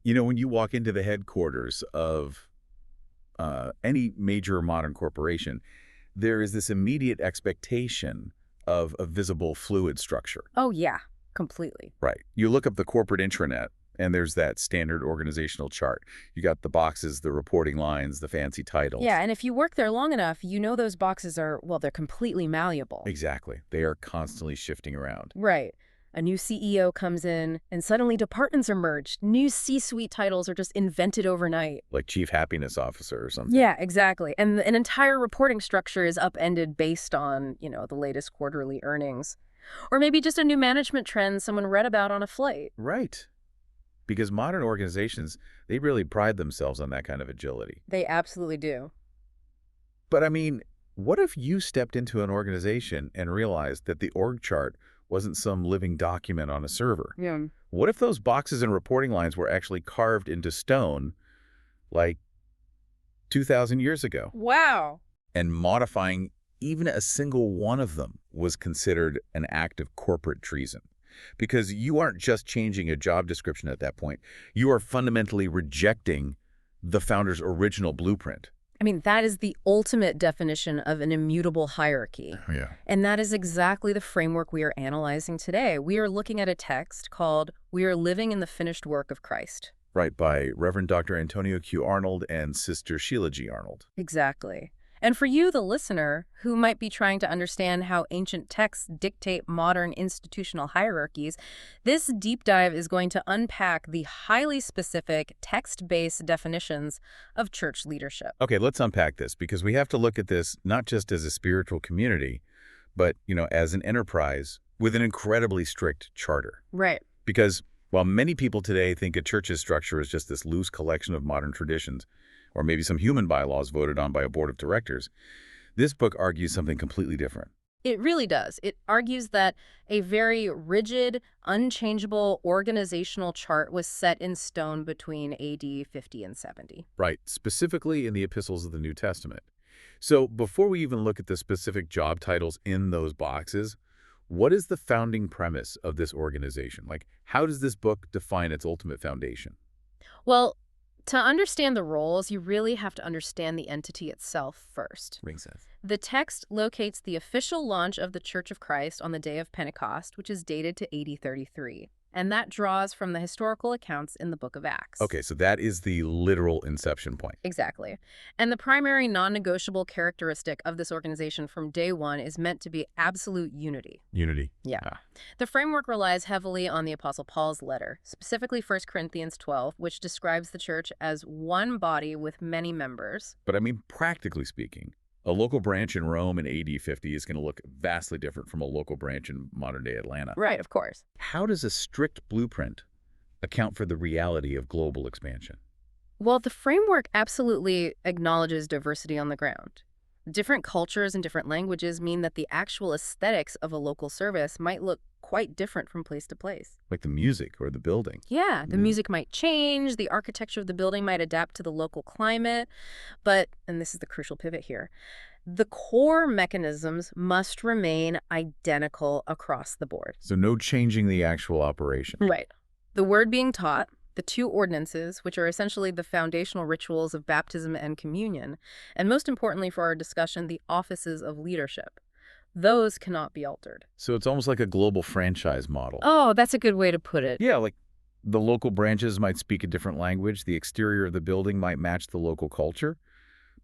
You know, when you walk into the headquarters of any major modern corporation, there is this immediate expectation of a visible fluid structure. Oh, yeah, completely. Right. You look up the corporate intranet, and there's that standard organizational chart. You got the boxes, the reporting lines, the fancy Yeah, titles. and if you work there long enough, you know those boxes are, well, they're completely malleable. Exactly. They are constantly shifting around. Right. A new CEO comes in, and suddenly departments are merged. New C-suite titles are just invented overnight. Like chief happiness officer or something. Yeah, exactly. And an entire reporting structure is upended based on, the latest quarterly earnings. Or maybe just a new management trend someone read about on a flight. Right. Because modern organizations, they really pride themselves on that kind of agility. They absolutely do. But I mean, what if you stepped into an organization and realized that the org chart wasn't some living document on a server? Yeah. What if those boxes and reporting lines were actually carved into stone like 2,000 years ago? Wow. And modifying even a single one of them was considered an act of corporate treason. Because you aren't just changing a job description at that point. You are fundamentally rejecting the founder's original blueprint. I mean, that is the ultimate definition of an immutable hierarchy. Yeah. And that is exactly the framework we are analyzing today. We are looking at a text called "We Are Living in the Finished Work of Christ." Right, by Reverend Dr. Antonio Q. Arnold and Sister Sheila G. Arnold. Exactly. And for you, the listener, who might be trying to understand how ancient texts dictate modern institutional hierarchies, this deep dive is going to unpack the highly specific text-based definitions of church leadership. Okay, let's unpack this, because we have to look at this not just as a spiritual community, but, as an enterprise with an incredibly strict charter. Right. Because while many people today think a church's structure is just this loose collection of modern traditions, or maybe some human bylaws voted on by a board of directors, this book argues something completely different. It really does. It argues that a very rigid, unchangeable organizational chart was set in stone between AD 50 and 70. Right, specifically in the epistles of the New Testament. So before we even look at the specific job titles in those boxes, what is the founding premise of this organization? Like, how does this book define its ultimate foundation? Well, to understand the roles, you really have to understand the entity itself first. Makes sense. The text locates the official launch of the Church of Christ on the day of Pentecost, which is dated to AD 33. And that draws from the historical accounts in the book of Acts. Okay, so that is the literal inception point. Exactly. And the primary non-negotiable characteristic of this organization from day one is meant to be absolute unity. Unity. Yeah. Ah. The framework relies heavily on the Apostle Paul's letter, specifically 1 Corinthians 12, which describes the church as one body with many members. But I mean, practically speaking, a local branch in Rome in AD 50 is going to look vastly different from a local branch in modern-day Atlanta. Right, of course. How does a strict blueprint account for the reality of global expansion? Well, the framework absolutely acknowledges diversity on the ground. Different cultures and different languages mean that the actual aesthetics of a local service might look quite different from place to place. Like the music or the building. Yeah, the music might change, the architecture of the building might adapt to the local climate, but, and this is the crucial pivot here, the core mechanisms must remain identical across the board. So no changing the actual operation. Right. The word being taught, the two ordinances, which are essentially the foundational rituals of baptism and communion, and most importantly for our discussion, the offices of leadership. Those cannot be altered. So it's almost like a global franchise model. Oh, that's a good way to put it. Yeah, like the local branches might speak a different language. The exterior of the building might match the local culture.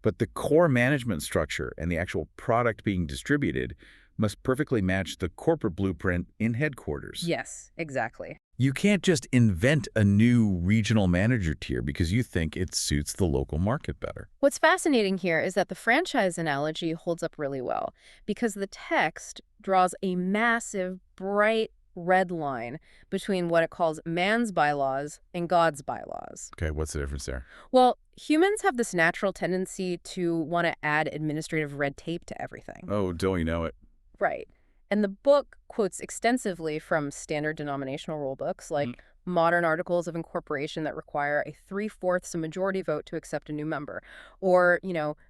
But the core management structure and the actual product being distributed must perfectly match the corporate blueprint in headquarters. Yes, exactly. You can't just invent a new regional manager tier because you think it suits the local market better. What's fascinating here is that the franchise analogy holds up really well because the text draws a massive, bright red line between what it calls man's bylaws and God's bylaws. Okay, what's the difference there? Well, humans have this natural tendency to want to add administrative red tape to everything. Oh, don't you know it? Right. And the book quotes extensively from standard denominational rule books like modern articles of incorporation that require a 3/4 majority vote to accept a new member, or,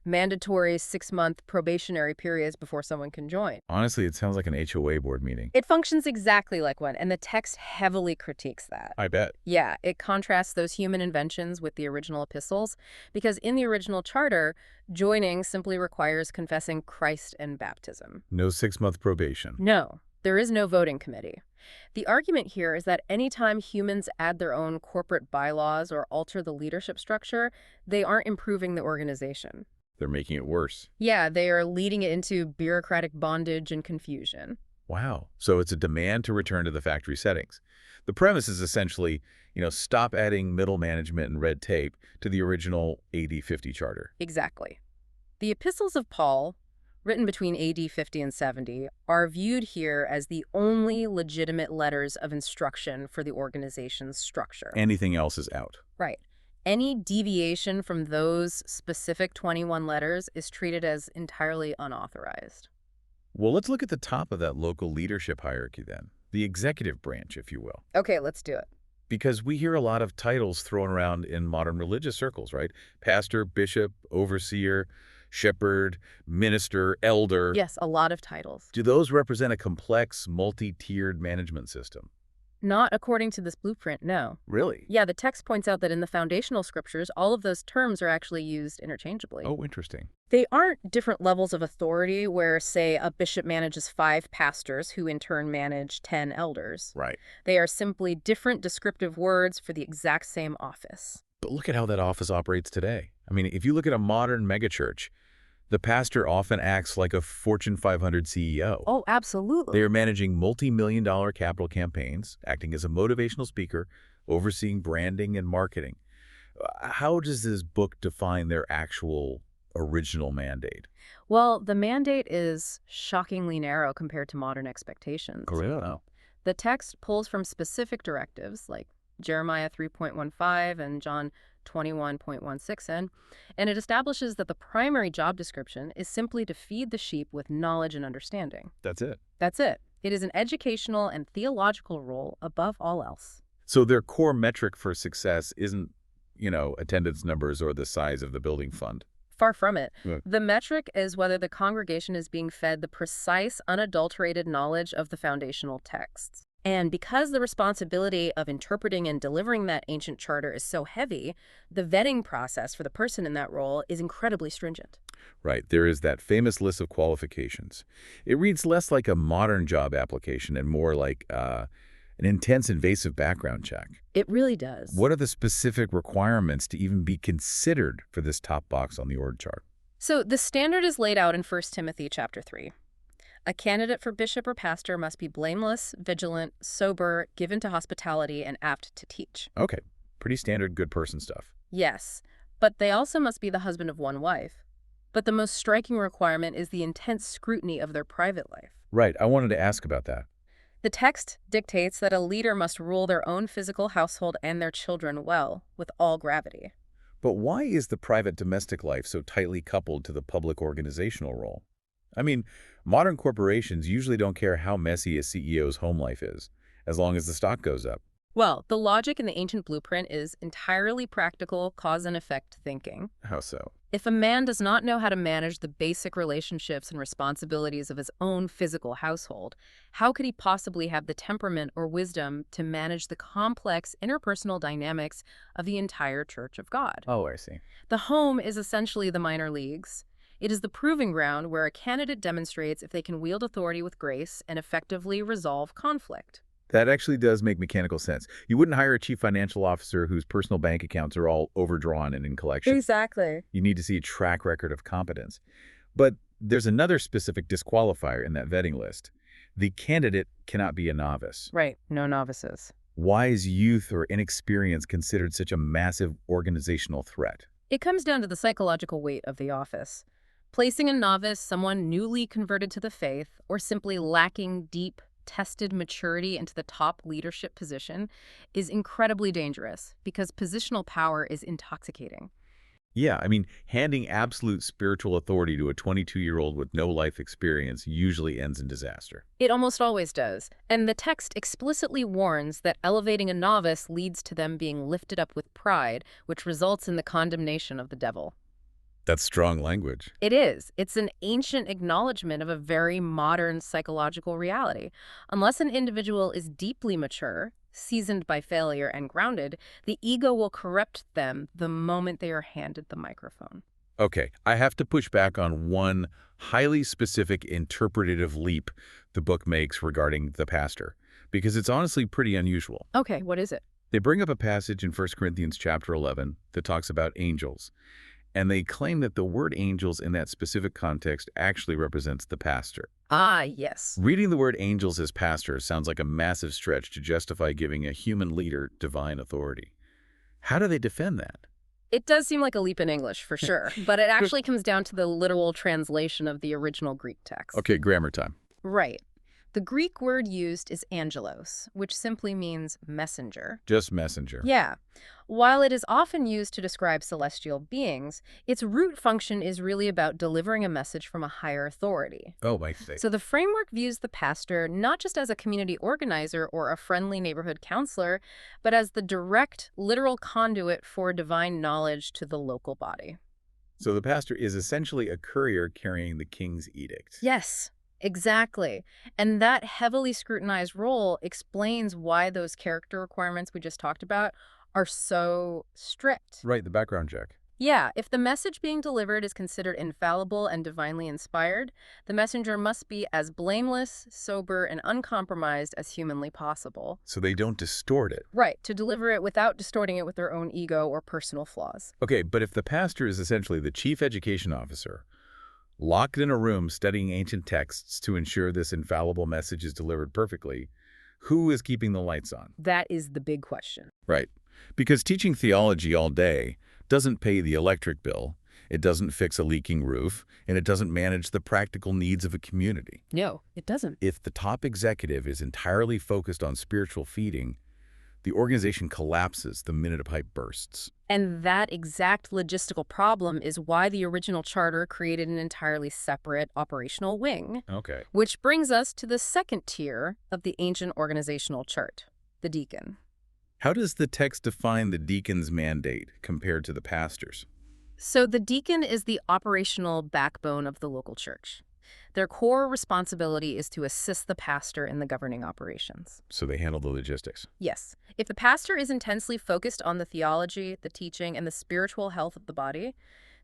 mandatory 6-month probationary periods before someone can join. Honestly, it sounds like an HOA board meeting. It functions exactly like one, and the text heavily critiques that. I bet. Yeah, it contrasts those human inventions with the original epistles, because in the original charter, joining simply requires confessing Christ and baptism. No 6-month probation. No, there is no voting committee. The argument here is that anytime humans add their own corporate bylaws or alter the leadership structure, they aren't improving the organization. They're making it worse. Yeah, they are leading it into bureaucratic bondage and confusion. Wow. So it's a demand to return to the factory settings. The premise is essentially, stop adding middle management and red tape to the original AD 50 charter. Exactly. The epistles of Paul, written between AD 50 and 70, are viewed here as the only legitimate letters of instruction for the organization's structure. Anything else is out. Right. Any deviation from those specific 21 letters is treated as entirely unauthorized. Well, let's look at the top of that local leadership hierarchy then. The executive branch, if you will. Okay, let's do it. Because we hear a lot of titles thrown around in modern religious circles, right? Pastor, bishop, overseer, shepherd, minister, elder. Yes, a lot of titles. Do those represent a complex, multi-tiered management system? Not according to this blueprint, no. Really? Yeah, the text points out that in the foundational scriptures, all of those terms are actually used interchangeably. Oh, interesting. They aren't different levels of authority where, say, a bishop manages 5 pastors who in turn manage 10 elders. Right. They are simply different descriptive words for the exact same office. But look at how that office operates today. I mean, if you look at a modern megachurch, the pastor often acts like a Fortune 500 CEO. Oh, absolutely. They are managing multi-million-dollar capital campaigns, acting as a motivational speaker, overseeing branding and marketing. How does this book define their actual original mandate? Well, the mandate is shockingly narrow compared to modern expectations. Oh. The text pulls from specific directives like Jeremiah 3.15 and John 21.16, and it establishes that the primary job description is simply to feed the sheep with knowledge and understanding. That's it. That's it. It is an educational and theological role above all else. So their core metric for success isn't, attendance numbers or the size of the building fund. Far from it. Yeah. The metric is whether the congregation is being fed the precise, unadulterated knowledge of the foundational texts. And because the responsibility of interpreting and delivering that ancient charter is so heavy, the vetting process for the person in that role is incredibly stringent. Right. There is that famous list of qualifications. It reads less like a modern job application and more like an intense invasive background check. It really does. What are the specific requirements to even be considered for this top box on the org chart? So the standard is laid out in 1 Timothy chapter 3. A candidate for bishop or pastor must be blameless, vigilant, sober, given to hospitality, and apt to teach. Okay. Pretty standard good person stuff. Yes, but they also must be the husband of one wife. But the most striking requirement is the intense scrutiny of their private life. Right. I wanted to ask about that. The text dictates that a leader must rule their own physical household and their children well, with all gravity. But why is the private domestic life so tightly coupled to the public organizational role? I mean, modern corporations usually don't care how messy a CEO's home life is, as long as the stock goes up. Well, the logic in the ancient blueprint is entirely practical cause and effect thinking. How so? If a man does not know how to manage the basic relationships and responsibilities of his own physical household, how could he possibly have the temperament or wisdom to manage the complex interpersonal dynamics of the entire Church of God? Oh, I see. The home is essentially the minor leagues. It is the proving ground where a candidate demonstrates if they can wield authority with grace and effectively resolve conflict. That actually does make mechanical sense. You wouldn't hire a chief financial officer whose personal bank accounts are all overdrawn and in collection. Exactly. You need to see a track record of competence. But there's another specific disqualifier in that vetting list. The candidate cannot be a novice. Right. No novices. Why is youth or inexperience considered such a massive organizational threat? It comes down to the psychological weight of the office. Placing a novice, someone newly converted to the faith, or simply lacking deep, tested maturity into the top leadership position is incredibly dangerous because positional power is intoxicating. Yeah, I mean, handing absolute spiritual authority to a 22-year-old with no life experience usually ends in disaster. It almost always does. And the text explicitly warns that elevating a novice leads to them being lifted up with pride, which results in the condemnation of the devil. That's strong language. It is. It's an ancient acknowledgement of a very modern psychological reality. Unless an individual is deeply mature, seasoned by failure, and grounded, the ego will corrupt them the moment they are handed the microphone. Okay, I have to push back on one highly specific interpretative leap the book makes regarding the pastor, because it's honestly pretty unusual. Okay, what is it? They bring up a passage in 1 Corinthians chapter 11 that talks about angels, and they claim that the word angels in that specific context actually represents the pastor. Ah, yes. Reading the word angels as pastor sounds like a massive stretch to justify giving a human leader divine authority. How do they defend that? It does seem like a leap in English, for sure, but it actually comes down to the literal translation of the original Greek text. Okay, grammar time. Right. The Greek word used is angelos, which simply means messenger. Just messenger. Yeah. While it is often used to describe celestial beings, its root function is really about delivering a message from a higher authority. Oh, my faith. So the framework views the pastor not just as a community organizer or a friendly neighborhood counselor, but as the direct, literal conduit for divine knowledge to the local body. So the pastor is essentially a courier carrying the king's edict. Yes. Exactly. And that heavily scrutinized role explains why those character requirements we just talked about are so strict. Right, the background check. Yeah, if the message being delivered is considered infallible and divinely inspired, the messenger must be as blameless, sober, and uncompromised as humanly possible. So they don't distort it. Right, to deliver it without distorting it with their own ego or personal flaws. Okay, but if the pastor is essentially the chief education officer, locked in a room studying ancient texts to ensure this infallible message is delivered perfectly, who is keeping the lights on? That is the big question. Right. Because teaching theology all day doesn't pay the electric bill, it doesn't fix a leaking roof, and it doesn't manage the practical needs of a community. No, it doesn't. If the top executive is entirely focused on spiritual feeding, the organization collapses the minute a pipe bursts. And that exact logistical problem is why the original charter created an entirely separate operational wing. Okay. Which brings us to the second tier of the ancient organizational chart, the deacon. How does the text define the deacon's mandate compared to the pastor's? So the deacon is the operational backbone of the local church. Their core responsibility is to assist the pastor in the governing operations. So they handle the logistics. Yes. If the pastor is intensely focused on the theology, the teaching, and the spiritual health of the body,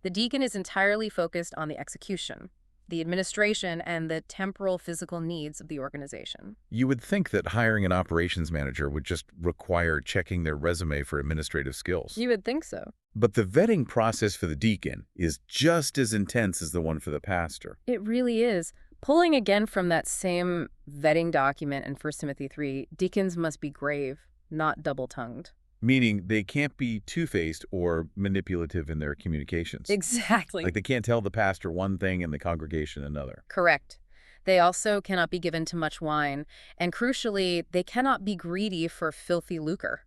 the deacon is entirely focused on the execution, the administration, and the temporal physical needs of the organization. You would think that hiring an operations manager would just require checking their resume for administrative skills. You would think so. But the vetting process for the deacon is just as intense as the one for the pastor. It really is. Pulling again from that same vetting document in 1 Timothy 3, deacons must be grave, not double-tongued. Meaning they can't be two-faced or manipulative in their communications. Exactly. Like they can't tell the pastor one thing and the congregation another. Correct. They also cannot be given to much wine, and crucially, they cannot be greedy for filthy lucre.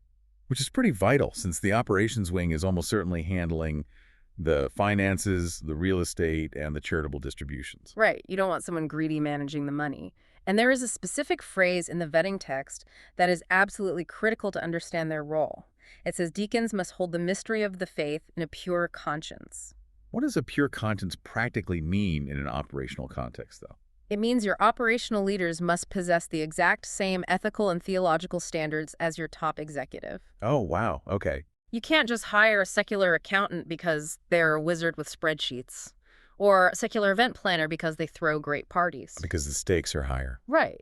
Which is pretty vital since the operations wing is almost certainly handling the finances, the real estate, and the charitable distributions. Right. You don't want someone greedy managing the money. And there is a specific phrase in the vetting text that is absolutely critical to understand their role. It says deacons must hold the mystery of the faith in a pure conscience. What does a pure conscience practically mean in an operational context, though? It means your operational leaders must possess the exact same ethical and theological standards as your top executive. Oh, wow. Okay. You can't just hire a secular accountant because they're a wizard with spreadsheets, or a secular event planner because they throw great parties. Because the stakes are higher. Right.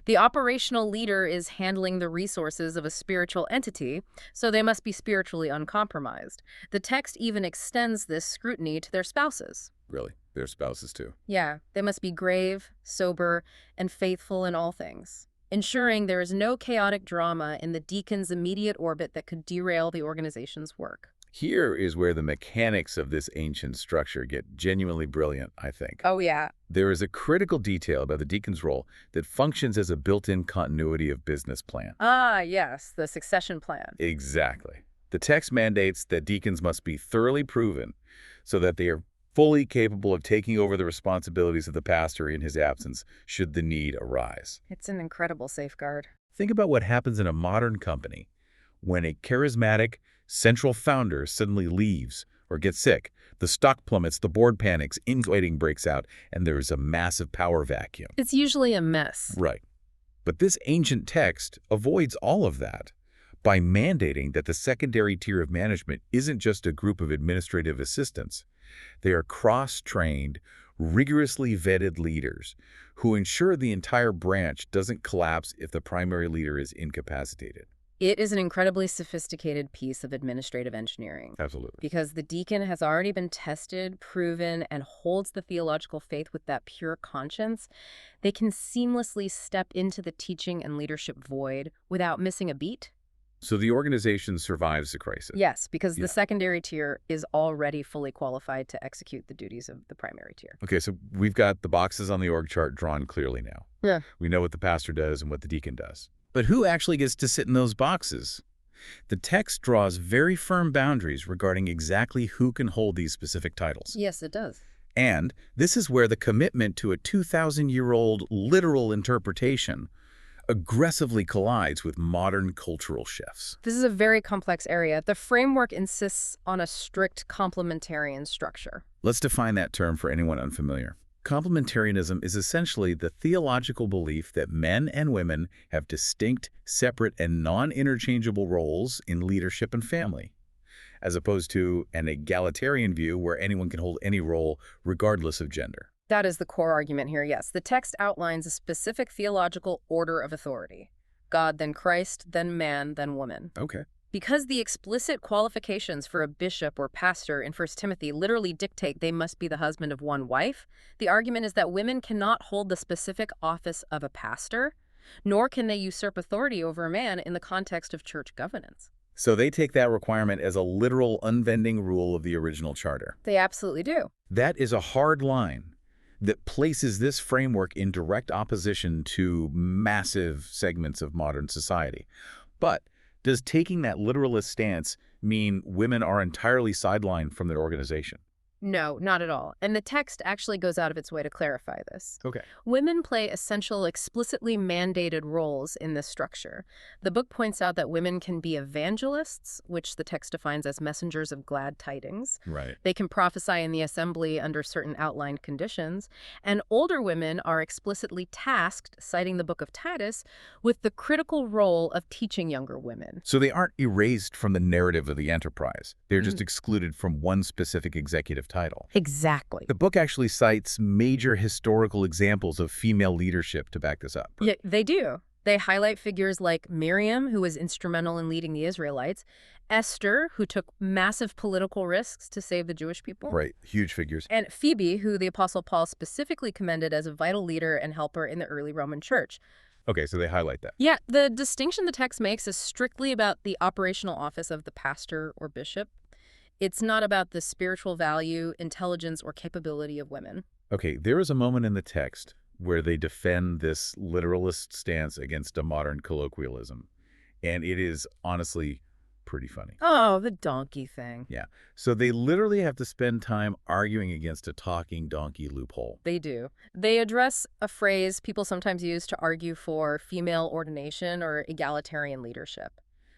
The operational leader is handling the resources of a spiritual entity, so they must be spiritually uncompromised. The text even extends this scrutiny to their spouses. Really? Their spouses, too. Yeah, they must be grave, sober, and faithful in all things, ensuring there is no chaotic drama in the deacon's immediate orbit that could derail the organization's work. Here is where the mechanics of this ancient structure get genuinely brilliant, I think. Oh, yeah. There is a critical detail about the deacon's role that functions as a built-in continuity of business plan. Ah, yes, the succession plan. Exactly. The text mandates that deacons must be thoroughly proven so that they are fully capable of taking over the responsibilities of the pastor in his absence should the need arise. It's an incredible safeguard. Think about what happens in a modern company when a charismatic, central founder suddenly leaves or gets sick. The stock plummets, the board panics, infighting breaks out, and there is a massive power vacuum. It's usually a mess. Right. But this ancient text avoids all of that by mandating that the secondary tier of management isn't just a group of administrative assistants. They are cross-trained, rigorously vetted leaders who ensure the entire branch doesn't collapse if the primary leader is incapacitated. It is an incredibly sophisticated piece of administrative engineering. Absolutely. Because the deacon has already been tested, proven, and holds the theological faith with that pure conscience, they can seamlessly step into the teaching and leadership void without missing a beat. So the organization survives the crisis. Yes, because the secondary tier is already fully qualified to execute the duties of the primary tier. Okay, so we've got the boxes on the org chart drawn clearly now. Yeah. We know what the pastor does and what the deacon does. But who actually gets to sit in those boxes? The text draws very firm boundaries regarding exactly who can hold these specific titles. Yes, it does. And this is where the commitment to a 2,000-year-old literal interpretation aggressively collides with modern cultural shifts. This is a very complex area. The framework insists on a strict complementarian structure. Let's define that term for anyone unfamiliar. Complementarianism is essentially the theological belief that men and women have distinct, separate, and non-interchangeable roles in leadership and family, as opposed to an egalitarian view where anyone can hold any role regardless of gender. That is the core argument here, yes. The text outlines a specific theological order of authority. God, then Christ, then man, then woman. Okay. Because the explicit qualifications for a bishop or pastor in 1 Timothy literally dictate they must be the husband of one wife, the argument is that women cannot hold the specific office of a pastor, nor can they usurp authority over a man in the context of church governance. So they take that requirement as a literal unbending rule of the original charter. They absolutely do. That is a hard line that places this framework in direct opposition to massive segments of modern society. But does taking that literalist stance mean women are entirely sidelined from their organization? No, not at all. And the text actually goes out of its way to clarify this. Okay. Women play essential, explicitly mandated roles in this structure. The book points out that women can be evangelists, which the text defines as messengers of glad tidings. Right. They can prophesy in the assembly under certain outlined conditions. And older women are explicitly tasked, citing the book of Titus, with the critical role of teaching younger women. So they aren't erased from the narrative of the enterprise. They're just excluded from one specific executive title. Exactly. The book actually cites major historical examples of female leadership to back this up. Yeah, they do. They highlight figures like Miriam, who was instrumental in leading the Israelites, Esther, who took massive political risks to save the Jewish people. Right, huge figures. And Phoebe, who the Apostle Paul specifically commended as a vital leader and helper in the early Roman Church. Okay, so they highlight that. Yeah, the distinction the text makes is strictly about the operational office of the pastor or bishop. It's not about the spiritual value, intelligence, or capability of women. Okay, there is a moment in the text where they defend this literalist stance against a modern colloquialism, and it is honestly pretty funny. Oh, the donkey thing. Yeah, so they literally have to spend time arguing against a talking donkey loophole. They do. They address a phrase people sometimes use to argue for female ordination or egalitarian leadership.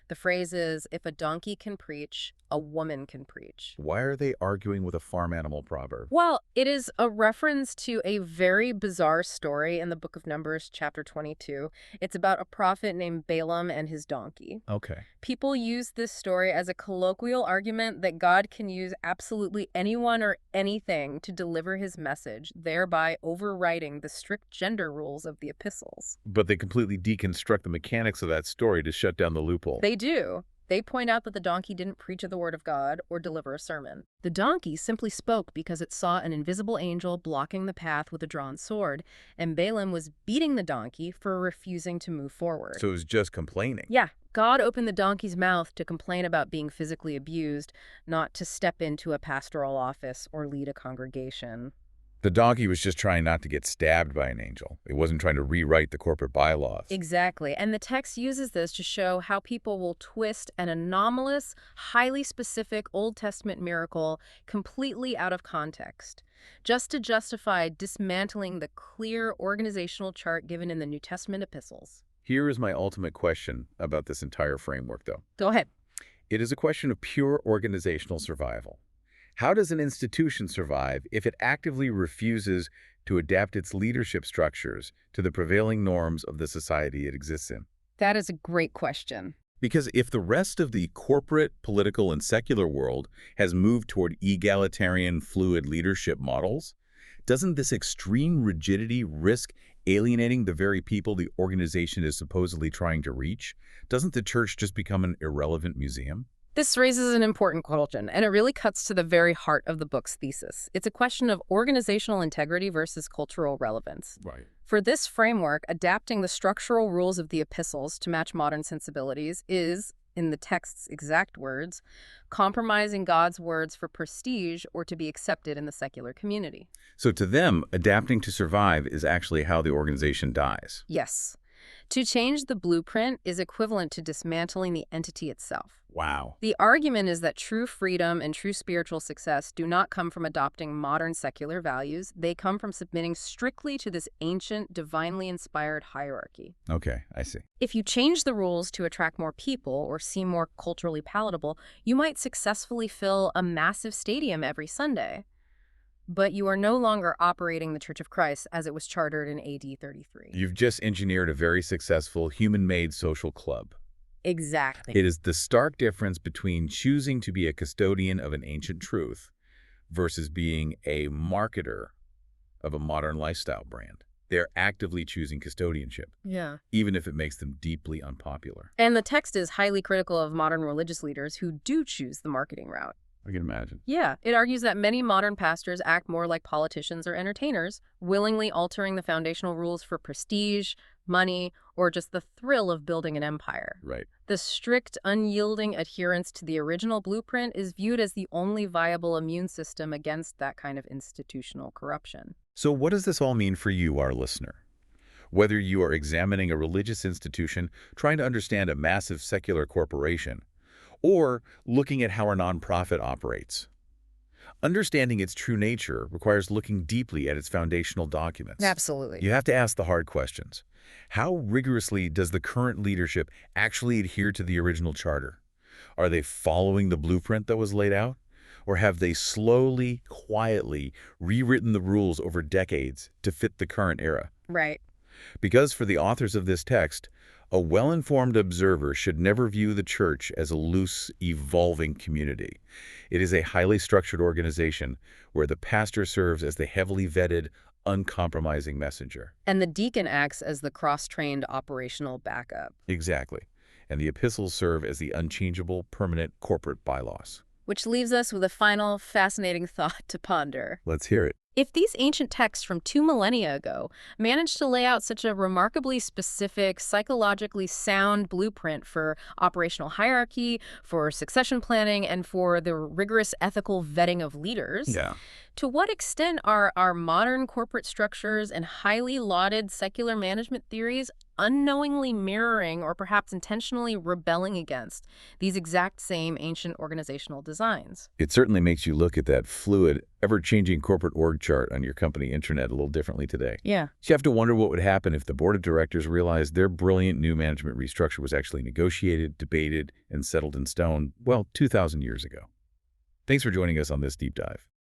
The phrase is, if a donkey can preach, a woman can preach. Why are they arguing with a farm animal proverb? Well, it is a reference to a very bizarre story in the book of Numbers, chapter 22. It's about a prophet named Balaam and his donkey. Okay. People use this story as a colloquial argument that God can use absolutely anyone or anything to deliver his message, thereby overriding the strict gender rules of the epistles. But they completely deconstruct the mechanics of that story to shut down the loophole. They do. They point out that the donkey didn't preach the word of God or deliver a sermon. The donkey simply spoke because it saw an invisible angel blocking the path with a drawn sword, and Balaam was beating the donkey for refusing to move forward. So it was just complaining. Yeah, God opened the donkey's mouth to complain about being physically abused, not to step into a pastoral office or lead a congregation. The donkey was just trying not to get stabbed by an angel. It wasn't trying to rewrite the corporate bylaws. Exactly. And the text uses this to show how people will twist an anomalous, highly specific Old Testament miracle completely out of context, just to justify dismantling the clear organizational chart given in the New Testament epistles. Here is my ultimate question about this entire framework, though. Go ahead. It is a question of pure organizational survival. How does an institution survive if it actively refuses to adapt its leadership structures to the prevailing norms of the society it exists in? That is a great question. Because if the rest of the corporate, political, and secular world has moved toward egalitarian, fluid leadership models, doesn't this extreme rigidity risk alienating the very people the organization is supposedly trying to reach? Doesn't the church just become an irrelevant museum? This raises an important question, and it really cuts to the very heart of the book's thesis. It's a question of organizational integrity versus cultural relevance. Right. For this framework, adapting the structural rules of the epistles to match modern sensibilities is, in the text's exact words, compromising God's words for prestige or to be accepted in the secular community. So to them, adapting to survive is actually how the organization dies. Yes. To change the blueprint is equivalent to dismantling the entity itself. Wow. The argument is that true freedom and true spiritual success do not come from adopting modern secular values. They come from submitting strictly to this ancient, divinely inspired hierarchy. Okay, I see. If you change the rules to attract more people or seem more culturally palatable, you might successfully fill a massive stadium every Sunday. But you are no longer operating the Church of Christ as it was chartered in AD 33. You've just engineered a very successful human-made social club. Exactly. It is the stark difference between choosing to be a custodian of an ancient truth versus being a marketer of a modern lifestyle brand. They're actively choosing custodianship, Yeah. even if it makes them deeply unpopular. And the text is highly critical of modern religious leaders who do choose the marketing route. I can imagine. Yeah, it argues that many modern pastors act more like politicians or entertainers, willingly altering the foundational rules for prestige, money, or just the thrill of building an empire. Right. The strict, unyielding adherence to the original blueprint is viewed as the only viable immune system against that kind of institutional corruption. So what does this all mean for you, our listener? Whether you are examining a religious institution, trying to understand a massive secular corporation, or looking at how a nonprofit operates. Understanding its true nature requires looking deeply at its foundational documents. Absolutely. You have to ask the hard questions. How rigorously does the current leadership actually adhere to the original charter? Are they following the blueprint that was laid out? Or have they slowly, quietly rewritten the rules over decades to fit the current era? Right. Because for the authors of this text, a well-informed observer should never view the church as a loose, evolving community. It is a highly structured organization where the pastor serves as the heavily vetted, uncompromising messenger. And the deacon acts as the cross-trained operational backup. Exactly. And the epistles serve as the unchangeable, permanent corporate bylaws. Which leaves us with a final, fascinating thought to ponder. Let's hear it. If these ancient texts from 2 millennia ago managed to lay out such a remarkably specific, psychologically sound blueprint for operational hierarchy, for succession planning, and for the rigorous ethical vetting of leaders, to what extent are our modern corporate structures and highly lauded secular management theories unknowingly mirroring or perhaps intentionally rebelling against these exact same ancient organizational designs? It certainly makes you look at that fluid, ever-changing corporate org chart on your company intranet a little differently today. Yeah. You have to wonder what would happen if the board of directors realized their brilliant new management restructure was actually negotiated, debated, and settled in stone, well, 2,000 years ago. Thanks for joining us on this deep dive.